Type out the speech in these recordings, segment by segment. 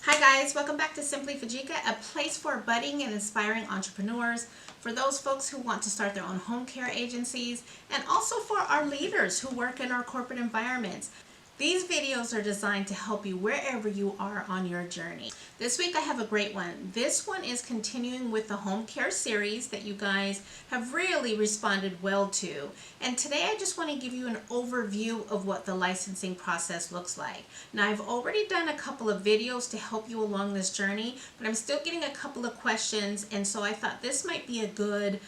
Hi guys, welcome back to Simply Fujica, a place for budding and inspiring entrepreneurs, for those folks who want to start their own home care agencies, and also for our leaders who work in our corporate environments. These videos are designed to help you wherever you are on your journey. This week I have a great one. This one is continuing with the home care series that you guys have really responded well to. And today I just want to give you an overview of what the licensing process looks like. Now I've already done a couple of videos to help you along this journey, but I'm still getting a couple of questions, and so I thought this might be a good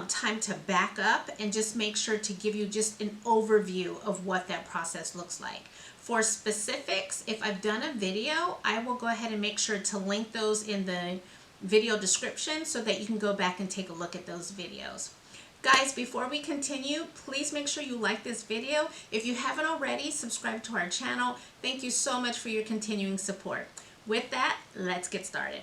time to back up and just make sure to give you just an overview of what that process looks like. For specifics, if I've done a video, I will go ahead and make sure to link those in the video description so that you can go back and take a look at those videos. Guys, before we continue, please make sure you like this video. If you haven't already, subscribe to our channel. Thank you so much for your continuing support. With that, let's get started.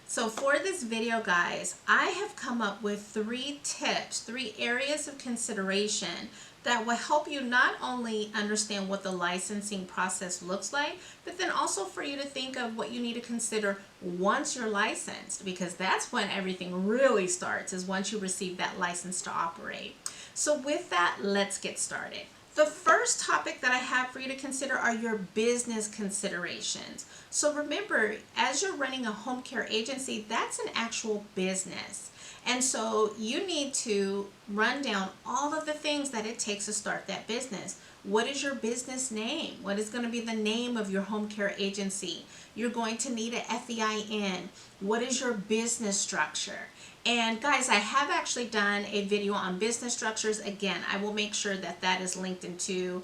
So for this video, guys, I have come up with 3 tips, 3 areas of consideration that will help you not only understand what the licensing process looks like, but then also for you to think of what you need to consider once you're licensed, because that's when everything really starts, is once you receive that license to operate. So with that, let's get started. The first topic that I have for you to consider are your business considerations. So remember, as you're running a home care agency, that's an actual business. And so you need to run down all of the things that it takes to start that business. What is your business name? What is going to be the name of your home care agency? You're going to need an FEIN. What is your business structure? And guys, I have actually done a video on business structures. Again, I will make sure that that is linked into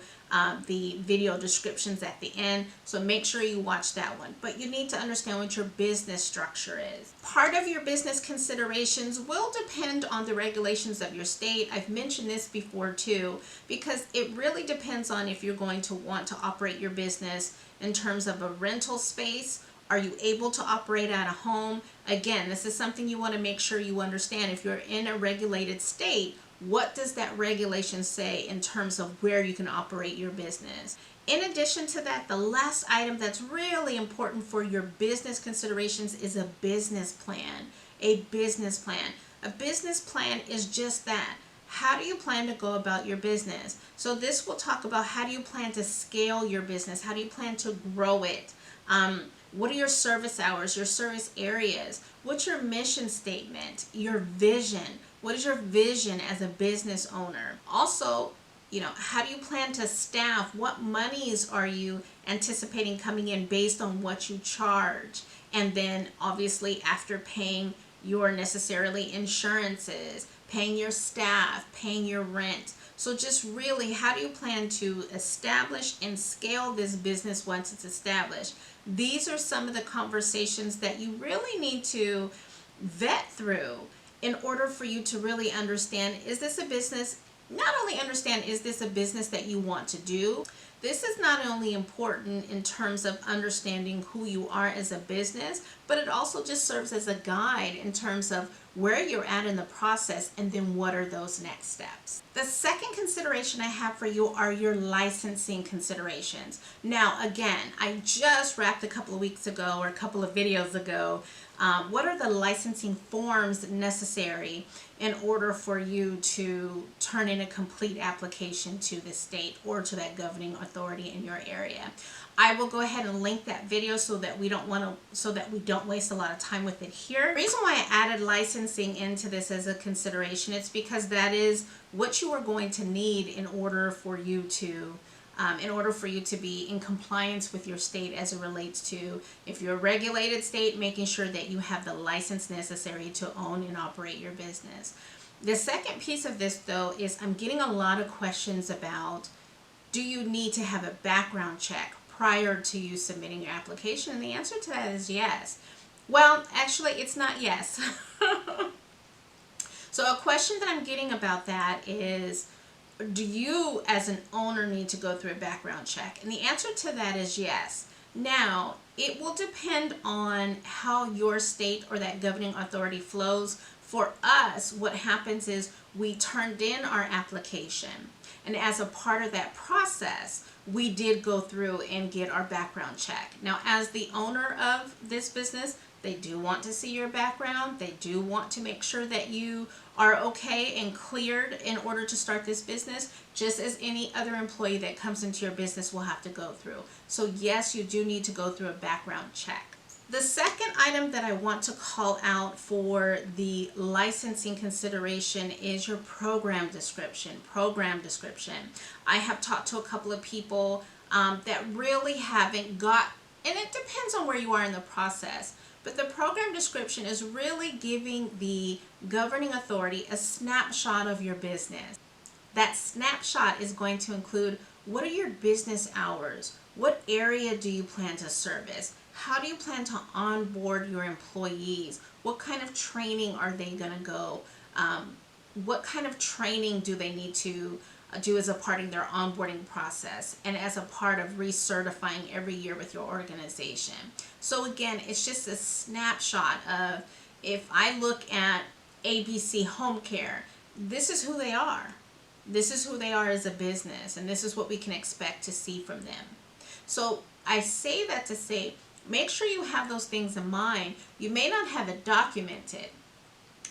the video descriptions at the end. So make sure you watch that one. But you need to understand what your business structure is. Part of your business considerations will depend on the regulations of your state. I've mentioned this before too, because it really depends on if you're going to want to operate your business in terms of a rental space. Are you able to operate at a home? Again, this is something you want to make sure you understand. If you're in a regulated state, what does that regulation say in terms of where you can operate your business? In addition to that, the last item that's really important for your business considerations is a business plan. A business plan. A business plan is just that. How do you plan to go about your business? So this will talk about how do you plan to scale your business? How do you plan to grow it? What are your service hours, your service areas? What's your mission statement, your vision? What is your vision as a business owner? Also, how do you plan to staff? What monies are you anticipating coming in based on what you charge? And then obviously after paying your necessarily insurances, paying your staff, paying your rent. So just really, how do you plan to establish and scale this business once it's established? These are some of the conversations that you really need to vet through in order for you to really understand, is this a business? Not only understand, is this a business that you want to do? This is not only important in terms of understanding who you are as a business, but it also just serves as a guide in terms of where you're at in the process and then what are those next steps. The second consideration I have for you are your licensing considerations. Now, again, I just wrapped a couple of weeks ago or a couple of videos ago. What are the licensing forms necessary in order for you to turn in a complete application to the state or to that governing authority in your area? I will go ahead and link that video so that we don't waste a lot of time with it here. The reason why I added licensing into this as a consideration, it's because that is what you are going to need in order for you to be in compliance with your state as it relates to, if you're a regulated state, making sure that you have the license necessary to own and operate your business. The second piece of this, though, is I'm getting a lot of questions about, do you need to have a background check prior to you submitting your application? And the answer to that is yes. Well, actually, it's not yes. So a question that I'm getting about that is, do you as an owner need to go through a background check? And the answer to that is yes. Now, it will depend on how your state or that governing authority flows. For us, what happens is we turned in our application, and as a part of that process, we did go through and get our background check. Now, as the owner of this business, they do want to see your background. They do want to make sure that you are okay and cleared in order to start this business, just as any other employee that comes into your business will have to go through. So yes, you do need to go through a background check. The second item that I want to call out for the licensing consideration is your program description. I have talked to a couple of people that really haven't got, and it depends on where you are in the process, but the program description is really giving the governing authority a snapshot of your business. That snapshot is going to include, what are your business hours? What area do you plan to service? How do you plan to onboard your employees? What kind of training are they going to go? What kind of training do they need to do as a part of their onboarding process and as a part of recertifying every year with your organization? So again, it's just a snapshot of, if I look at ABC Home Care, this is who they are. This is who they are as a business, and this is what we can expect to see from them. So I say that to say, make sure you have those things in mind. You may not have it documented.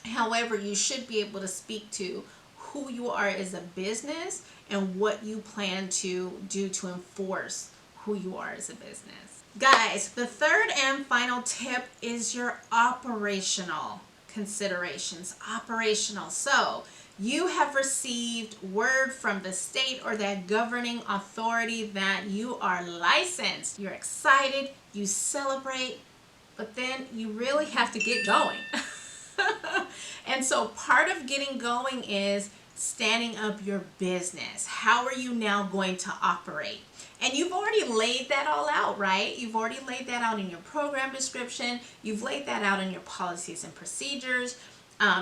However, you should be able to speak to who you are as a business and what you plan to do to enforce who you are as a business. Guys, the third and final tip is your operational considerations. Operational. So you have received word from the state or that governing authority that you are licensed. You're excited, you celebrate, but then you really have to get going. And so part of getting going is standing up your business. How are you now going to operate? And you've already laid that all out, right? You've already laid that out in your program description. You've laid that out in your policies and procedures,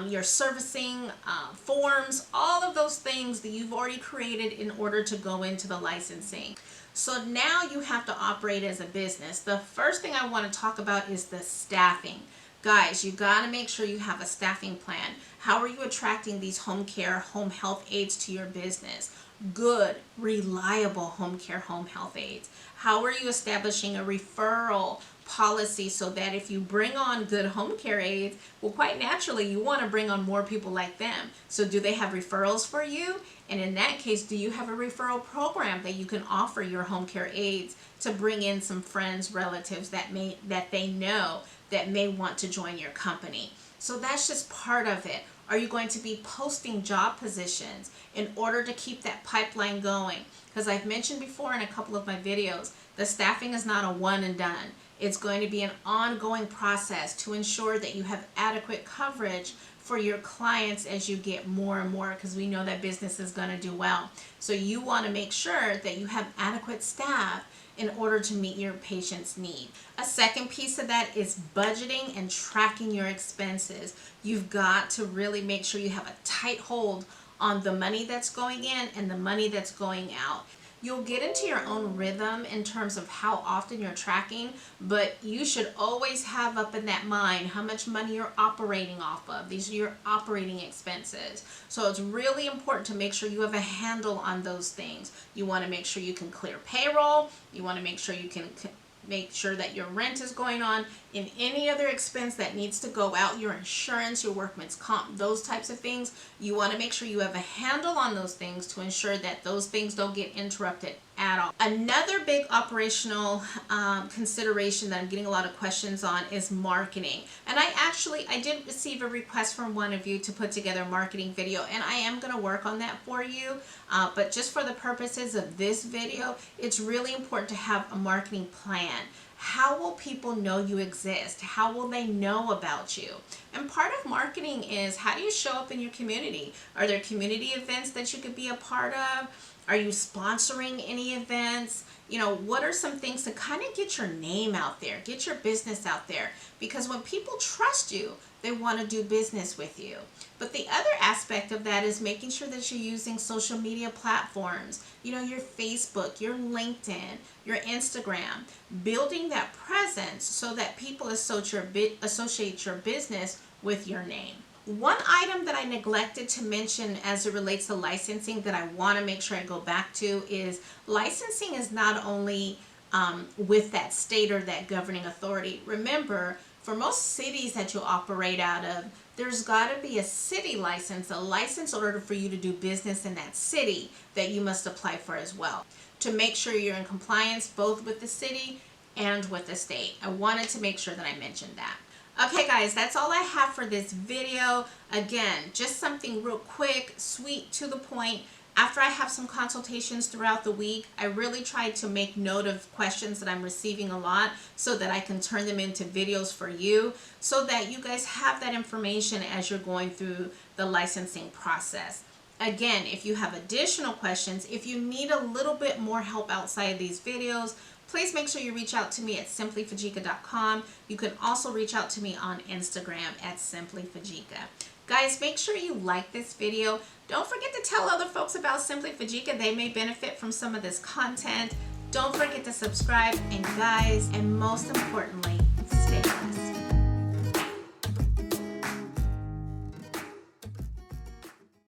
your servicing forms, all of those things that you've already created in order to go into the licensing. So now you have to operate as a business. The first thing I want to talk about is the staffing. Guys, you got to make sure you have a staffing plan. How are you attracting these home care, home health aides to your business? Good, reliable home care, home health aides. How are you establishing a referral policy so that if you bring on good home care aides, well, quite naturally, you want to bring on more people like them. So do they have referrals for you? And in that case, do you have a referral program that you can offer your home care aides to bring in some friends, relatives that they know that may want to join your company? So that's just part of it. Are you going to be posting job positions in order to keep that pipeline going? Because I've mentioned before in a couple of my videos, the staffing is not a one and done. It's going to be an ongoing process to ensure that you have adequate coverage for your clients as you get more and more, because we know that business is going to do well. So you want to make sure that you have adequate staff in order to meet your patient's need. A second piece of that is budgeting and tracking your expenses. You've got to really make sure you have a tight hold on the money that's going in and the money that's going out. You'll get into your own rhythm in terms of how often you're tracking, but you should always have up in that mind how much money you're operating off of. These are your operating expenses. So it's really important to make sure you have a handle on those things. You want to make sure you can clear payroll. You want to make sure you can make sure that your rent is going on, and any other expense that needs to go out, your insurance, your workman's comp, those types of things. You want to make sure you have a handle on those things to ensure that those things don't get interrupted at all. Another big operational consideration that I'm getting a lot of questions on is marketing. And I did receive a request from one of you to put together a marketing video, and I am going to work on that for you. But just for the purposes of this video, it's really important to have a marketing plan. How will people know you exist? How will they know about you? And part of marketing is, how do you show up in your community? Are there community events that you could be a part of? Are you sponsoring any events? You know, what are some things to kind of get your name out there, get your business out there? Because when people trust you, they want to do business with you. But the other aspect of that is making sure that you're using social media platforms, you know, your Facebook, your LinkedIn, your Instagram, building that presence so that people associate your business with your name. One item that I neglected to mention as it relates to licensing that I want to make sure I go back to is licensing is not only with that state or that governing authority. Remember, for most cities that you operate out of, there's got to be a city license, a license in order for you to do business in that city that you must apply for as well, to make sure you're in compliance both with the city and with the state. I wanted to make sure that I mentioned that. Okay guys, that's all I have for this video. Again, just something real quick, sweet, to the point. After I have some consultations throughout the week, I really try to make note of questions that I'm receiving a lot so that I can turn them into videos for you so that you guys have that information as you're going through the licensing process. Again, if you have additional questions, if you need a little bit more help outside of these videos, please make sure you reach out to me at simplyfujica.com. You can also reach out to me on Instagram at simplyfujica. Guys, make sure you like this video. Don't forget to tell other folks about Simply Fujica. They may benefit from some of this content. Don't forget to subscribe. And guys, and most importantly, stay blessed.